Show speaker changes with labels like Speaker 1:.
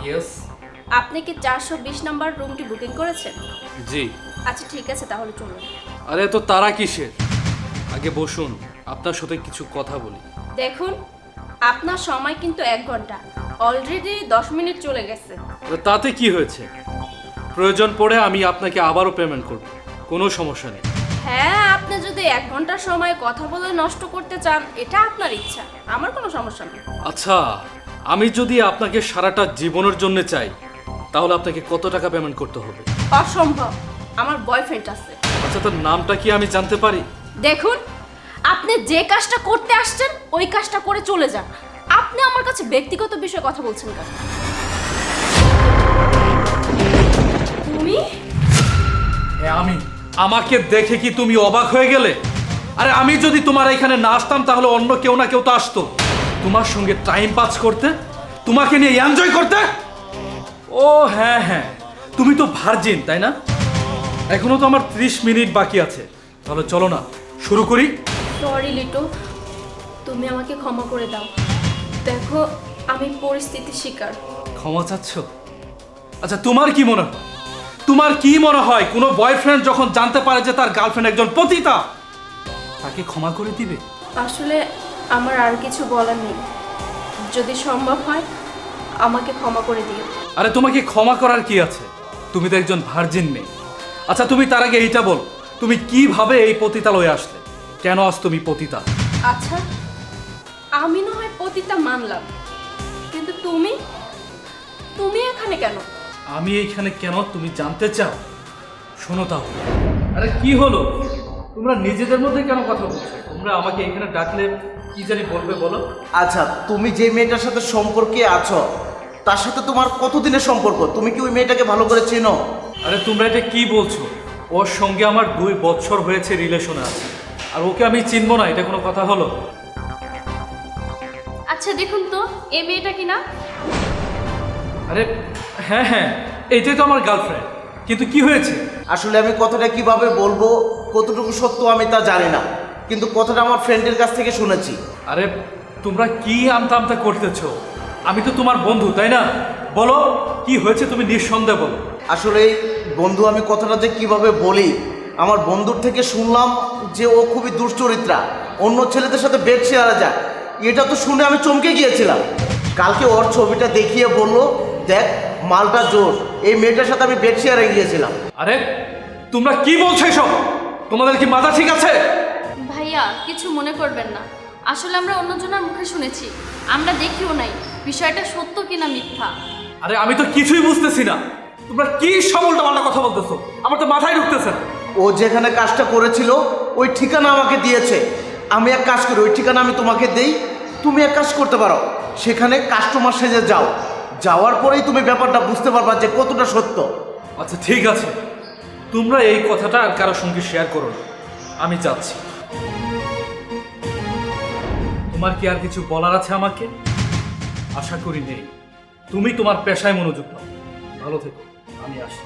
Speaker 1: Yes.
Speaker 2: আপনি কি 420 নম্বর রুমটি বুকিং করেছেন?
Speaker 1: জি।
Speaker 2: আচ্ছা ঠিক আছে, তাহলে চলুন।
Speaker 1: আরে তো তারা কিসের? আগে বসুন, আপনার সাথে কিছু কথা বলি।
Speaker 2: দেখুন, আপনার সময় কিন্তু 1 ঘন্টা, অলরেডি 10 মিনিট চলে গেছে।
Speaker 1: আরে তাতে কি হয়েছে? প্রয়োজন পড়ে আমি আপনাকে আবারও পেমেন্ট করব, কোনো সমস্যা নেই।
Speaker 2: হ্যাঁ, আপনি যদি 1 ঘন্টার সময় কথা বলে নষ্ট করতে চান, এটা আপনার ইচ্ছা, আমার কোনো সমস্যা নেই।
Speaker 1: আচ্ছা, আমি যদি আপনাকে সারাটা জীবনের জন্য চাই, তাহলে আপনাকে কত টাকা পেমেন্ট করতে হবে?
Speaker 2: অসম্ভব, আমার বয়ফ্রেন্ড আছে।
Speaker 1: আচ্ছা, তার নামটা কি আমি জানতে পারি?
Speaker 2: দেখুন, আপনি যে কাজটা করতে আসছেন ওই কাজটা করে চলে যান। আপনি আমার কাছে ব্যক্তিগত বিষয়ে কথা বলছেন কেন? তুমি?
Speaker 1: হ্যাঁ আমি। আমাকে দেখে কি তুমি অবাক হয়ে গেলে? আরে আমি যদি তোমার এখানে না আসতাম তাহলে অন্য কেউ না কেউ তো আসতো তোমার সঙ্গে টাইম পাস করতে, তোমাকে নিয়ে এনজয় করতে। ও হ্যাঁ হ্যাঁ, তুমি তো ভার্জিন তাই না? এখনো তো আমার 30 মিনিট বাকি আছে, তাহলে চলো না শুরু করি।
Speaker 2: সরি লিটু, তুমি আমাকে ক্ষমা করে দাও। দেখো, আমি পরিস্থিতির শিকার।
Speaker 1: ক্ষমা চাচ্ছ? আচ্ছা, তোমার কি মনে হয়, কোনো বয়ফ্রেন্ড যখন জানতে পারে যে তার গার্লফ্রেন্ড একজন পতিতা, তাকে ক্ষমা করে দিবে?
Speaker 2: আসলে আমার আর কিছু বলার নেই। যদি সম্ভব হয় আমাকে ক্ষমা করে দিও।
Speaker 1: আরে তোমাকে ক্ষমা করার কি আছে? তুমি তো একজন ভার্জিন মেয়ে। আচ্ছা, তুমি তার আগে এইটা বল, তুমি কিভাবে এই পতিতালয়ে আসলে? কেন আজ তুমি পতিতা?
Speaker 2: আচ্ছা, আমি না হয় পতিতা মানলাম, কিন্তু তুমি তুমি এখানে কেন?
Speaker 1: আমি এইখানে কেন তুমি জানতে চাও? শোনো তাহলে। আরে কি হলো, তোমরা নিজেদের মধ্যে কেন কথা বলছো? তোমরা আমাকে এখানে ডাকলে কি জানি বলবে বলো।
Speaker 3: আচ্ছা, তুমি যে মেয়েটার সাথে সম্পর্কে আছো তার সাথে তোমার কতদিনের সম্পর্ক? তুমি কি ওই মেয়েটাকে ভালো করে চেনো?
Speaker 1: আরে তোমরা এটা কি বলছো? ওর সঙ্গে আমার 2 বছর হয়েছে রিলেশনে আছে, আর ওকে আমি চিনবো না, এটা কোনো কথা হলো?
Speaker 2: আচ্ছা দেখুন তো, এই মেয়েটা কি না?
Speaker 1: আরে হ্যাঁ হ্যাঁ, এইটাই তো আমার গার্লফ্রেন্ড। কিন্তু কি হয়েছে?
Speaker 3: আসলে আমি কথাটা কিভাবে বলবো, কতটুকু সত্য আমি তা জানি না, কিন্তু কথাটা আমার ফ্রেন্ডের কাছ থেকে শুনেছি।
Speaker 1: আরে তোমরা কি আমতা আমতা করতেছো? আমি তো তোমার বন্ধু তাই না? বলো কি হয়েছে, তুমি নিঃসন্দেহে বলো।
Speaker 3: আসলে বন্ধু, আমি কথাটা যে কিভাবে বলি, আমার বন্ধুর থেকে শুনলাম যে ও খুবই দুশ্চরিত্রা, অন্য ছেলেদের সাথে বেড শেয়ারে যায়। এটা তো শুনে আমি চমকে গিয়েছিলাম। কালকে ওর ছবিটা দেখিয়ে বললো, দেখ মালটা জোর, এই মেয়েটার সাথে আমি বেড শেয়ারে গিয়েছিলাম।
Speaker 1: আরে তোমরা কি বলছো এসব? তোমাদের কি মাথা ঠিক আছে?
Speaker 2: ভাইয়া, কিছু মনে করবেন না। আসলে আমরা অন্যজনের মুখে শুনেছি, আমরা দেখিও নাই বিষয়টা সত্য কিনা মিথ্যা।
Speaker 1: আরে আমি তো কিছুই বুঝতেছি না, তোমরা কি সব উল্টাপাল্টা কথা বলতেছো, আমার তো মাথায় ঢুকতেছে না।
Speaker 3: ও যেখানে কাজটা করেছিল ওই ঠিকানা আমাকে দিয়েছে। আমি এক কাজ করি, ওই ঠিকানা আমি তোমাকে দেই, তুমি এক কাজ করতে পারো, সেখানে কাস্টমার সেজে যাও। যাওয়ার পরেই তুমি ব্যাপারটা বুঝতে পারবা যে কতটা সত্য।
Speaker 1: আচ্ছা ঠিক আছে, তোমরা এই কথাটা আর কারোর সঙ্গে শেয়ার করো না, আমি যাচ্ছি। তোমার কি আর কিছু বলার আছে আমাকে? আশা করি নেই। তুমি তোমার পেশায় মনোযোগ দাও। ভালো থেকো, আমি আসি।